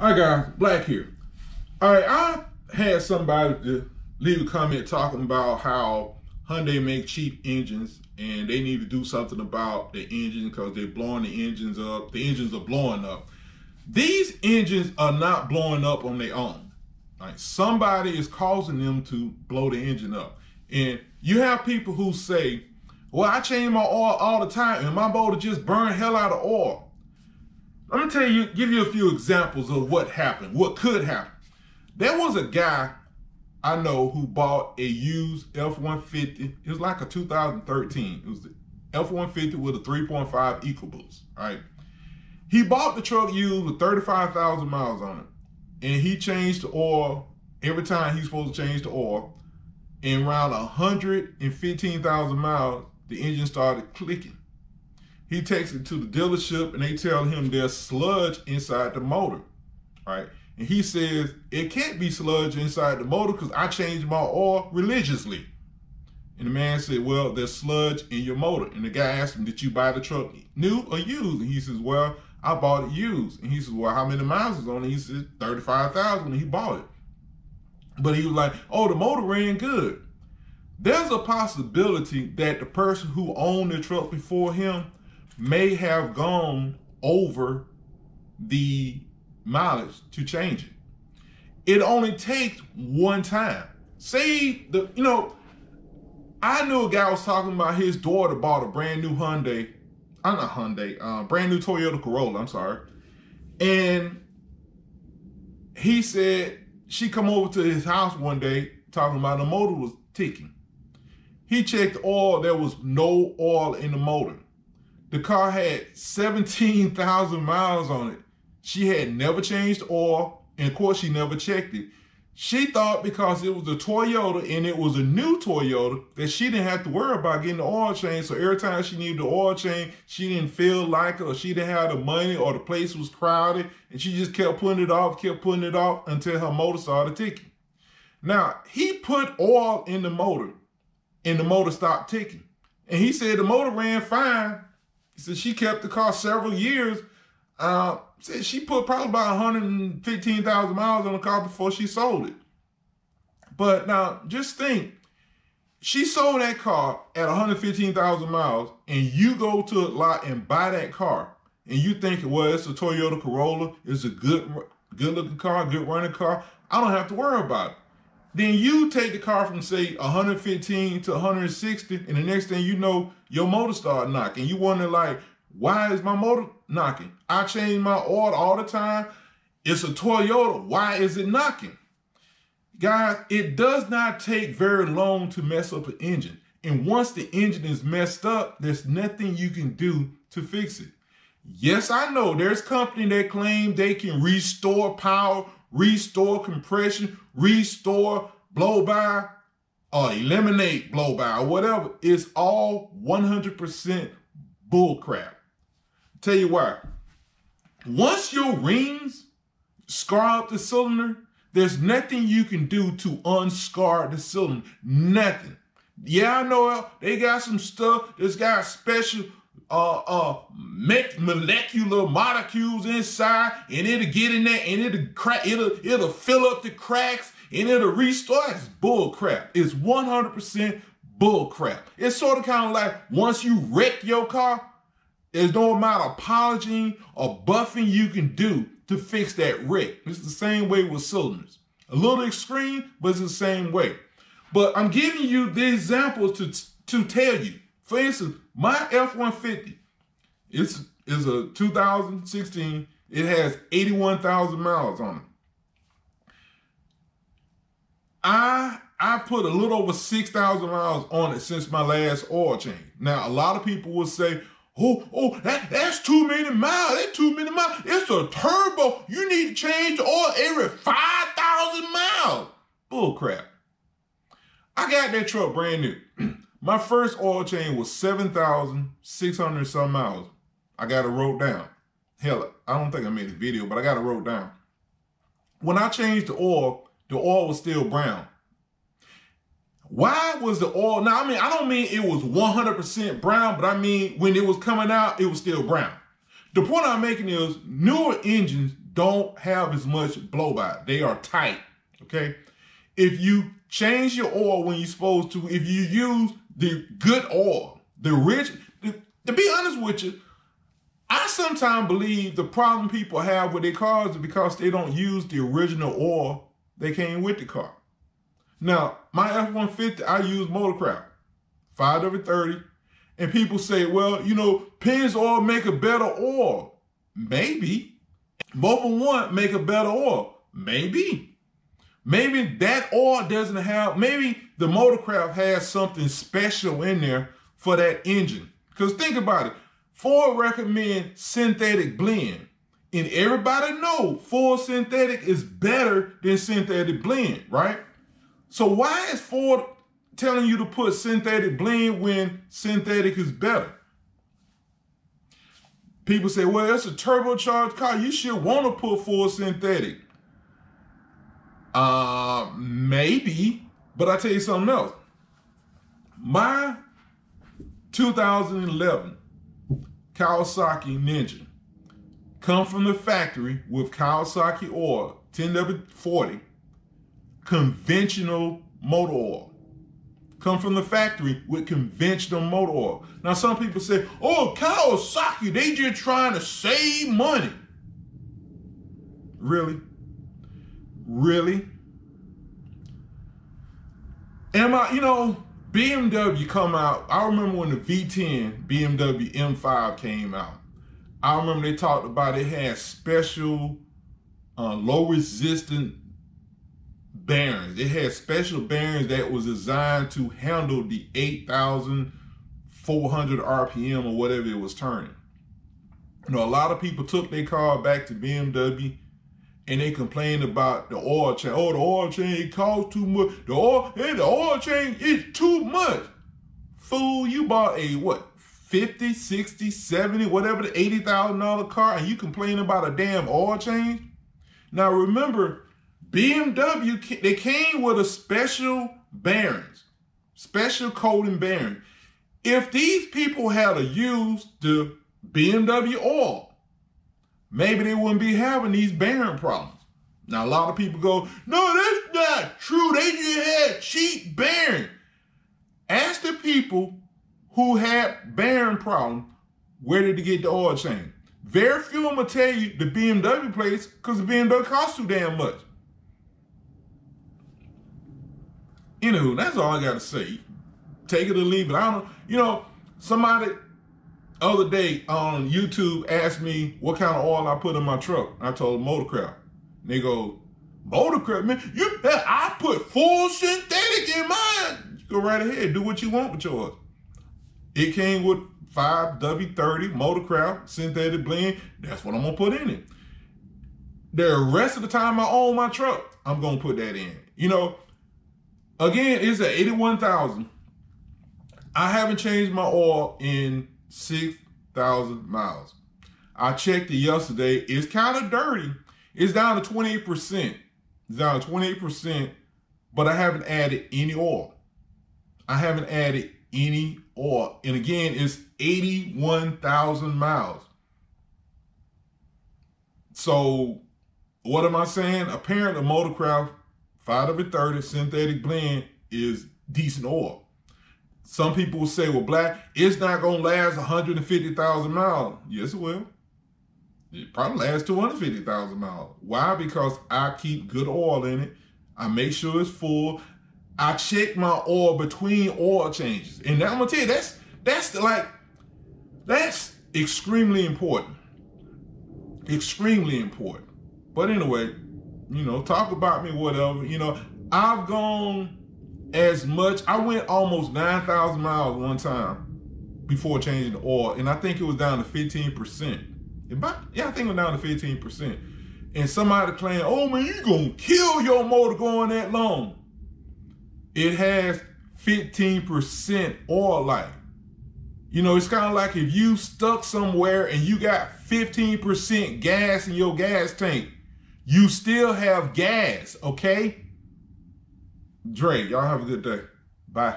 All right, guys, Black here. All right, I had somebody to leave a comment talking about how Hyundai make cheap engines and they need to do something about the engine because they're blowing the engines up. The engines are blowing up. These engines are not blowing up on their own. Like, somebody is causing them to blow the engine up. And you have people who say, well, I change my oil all the time and my motor just burn hell out of oil. Let me tell you, give you a few examples of what happened, what could happen. There was a guy I know who bought a used F-150. It was like a 2013. It was the F-150 with a 3.5 EcoBoost, right? He bought the truck used with 35,000 miles on it. And he changed the oil every time he's supposed to change the oil. And around 115,000 miles, the engine started clicking. He takes it to the dealership and they tell him there's sludge inside the motor, right? And he says, it can't be sludge inside the motor because I changed my oil religiously. And the man said, well, there's sludge in your motor. And the guy asked him, did you buy the truck new or used? And he says, well, I bought it used. And he says, well, how many miles is on it? He says, 35,000 when he bought it. But he was like, oh, the motor ran good. There's a possibility that the person who owned the truck before him may have gone over the mileage to change it. It only takes one time. Say I knew a guy was talking about his daughter bought a brand new brand new Toyota Corolla, I'm sorry. And he said she come over to his house one day talking about the motor was ticking. He checked the oil, there was no oil in the motor. The car had 17,000 miles on it. She had never changed oil, and of course she never checked it. She thought because it was a Toyota and it was a new Toyota that she didn't have to worry about getting the oil change. So every time she needed the oil change, she didn't feel like it, or she didn't have the money, or the place was crowded, and she just kept putting it off until her motor started ticking. Now, he put oil in the motor and the motor stopped ticking. And he said the motor ran fine. He said she kept the car several years. Said she put probably about 115,000 miles on the car before she sold it. But now, just think, she sold that car at 115,000 miles, and you go to a lot and buy that car, and you think, well, it's a Toyota Corolla, it's a good looking car, good running car, I don't have to worry about it. Then you take the car from, say, 115 to 160, and the next thing you know, your motor started knocking. You wonder, like, why is my motor knocking? I change my oil all the time. It's a Toyota. Why is it knocking? Guys, it does not take very long to mess up an engine. And once the engine is messed up, there's nothing you can do to fix it. Yes, I know there's companies that claim they can restore power, restore compression, restore blow-by, or eliminate blow-by, or whatever. It's all 100% bullcrap. Tell you why. Once your rings scar up the cylinder, there's nothing you can do to unscar the cylinder. Nothing. Yeah, I know they got some stuff that's got special molecular molecules inside, and it'll get in there and it'll crack, it'll fill up the cracks and it'll restore. It's bull crap. It's 100% bull crap. It's sort of kind of like once you wreck your car, there's no amount of polishing or buffing you can do to fix that wreck. It's the same way with cylinders. A little extreme, but it's the same way. But I'm giving you the examples to tell you. For instance, my F-150 is a 2016. It has 81,000 miles on it. I put a little over 6,000 miles on it since my last oil change. Now, a lot of people will say, that's too many miles. That's too many miles. It's a turbo. You need to change the oil every 5,000 miles. Bull crap. I got that truck brand new. My first oil change was 7,600 some miles. I got it wrote down. Hell, I don't think I made a video, but I got it wrote down. When I changed the oil was still brown. Why was the oil? Now, I don't mean it was 100% brown, but I mean when it was coming out, it was still brown. The point I'm making is newer engines don't have as much blow by. They are tight, okay? If you change your oil when you're supposed to, if you use the good oil, the rich, to be honest with you, I sometimes believe the problem people have with their cars is because they don't use the original oil that came with the car. Now, my F-150, I use Motorcraft, 5W30, and people say, well, you know, Penn's oil make a better oil. Maybe. Mobil 1 make a better oil. Maybe. Maybe that oil doesn't have, maybe the Motorcraft has something special in there for that engine. Because think about it. Ford recommend synthetic blend. And everybody know full synthetic is better than synthetic blend, right? So why is Ford telling you to put synthetic blend when synthetic is better? People say, well, it's a turbocharged car. You should want to put full synthetic. Maybe, but I tell you something else. My 2011 Kawasaki Ninja come from the factory with Kawasaki oil, 10W40, conventional motor oil. Come from the factory with conventional motor oil. Now some people say, oh, Kawasaki, they just trying to save money. Really? Really? Am I, you know, BMW come out. I remember when the V10 BMW M5 came out. I remember they talked about it had special low resistant bearings. It had special bearings that was designed to handle the 8,400 RPM or whatever it was turning. You know, a lot of people took their car back to BMW and they complained about the oil change. Oh, the oil change costs too much. The oil change is too much. Fool, you bought a what? 50, 60, 70, whatever, the $80,000 car, and you complain about a damn oil change? Now remember, BMW, they came with a special bearings, special coating bearing. If these people had used the BMW oil, maybe they wouldn't be having these bearing problems. Now, a lot of people go, no, that's not true. They just had cheap bearing. Ask the people who had bearing problems, where did they get the oil change? Very few of them will tell you the BMW place because the BMW costs too damn much. Anywho, that's all I got to say. Take it or leave it. I don't know. You know, somebody other day on YouTube asked me what kind of oil I put in my truck. I told them Motorcraft. And they go, Motorcraft, man, I put full synthetic in mine. You go right ahead, do what you want with yours. It came with 5W30 Motorcraft synthetic blend. That's what I'm gonna put in it. The rest of the time I own my truck, I'm gonna put that in. You know, again, it's at 81,000. I haven't changed my oil in 6,000 miles. I checked it yesterday. It's kind of dirty. It's down to 28%. It's down to 28%, but I haven't added any oil. I haven't added any oil. And again, it's 81,000 miles. So what am I saying? Apparently, Motorcraft 5W30 synthetic blend is decent oil. Some people will say, well, Black, it's not going to last 150,000 miles. Yes, it will. It probably lasts 250,000 miles. Why? Because I keep good oil in it. I make sure it's full. I check my oil between oil changes. And I'm going to tell you, that's extremely important. Extremely important. But anyway, you know, talk about me, whatever. You know, I've gone as much. I went almost 9,000 miles one time before changing the oil, and I think it was down to 15%. Yeah, I think it was down to 15%. And somebody claimed, oh man, you gonna kill your motor going that long. It has 15% oil life. You know, it's kind of like if you stuck somewhere and you got 15% gas in your gas tank, you still have gas, okay? Dre, y'all have a good day. Bye.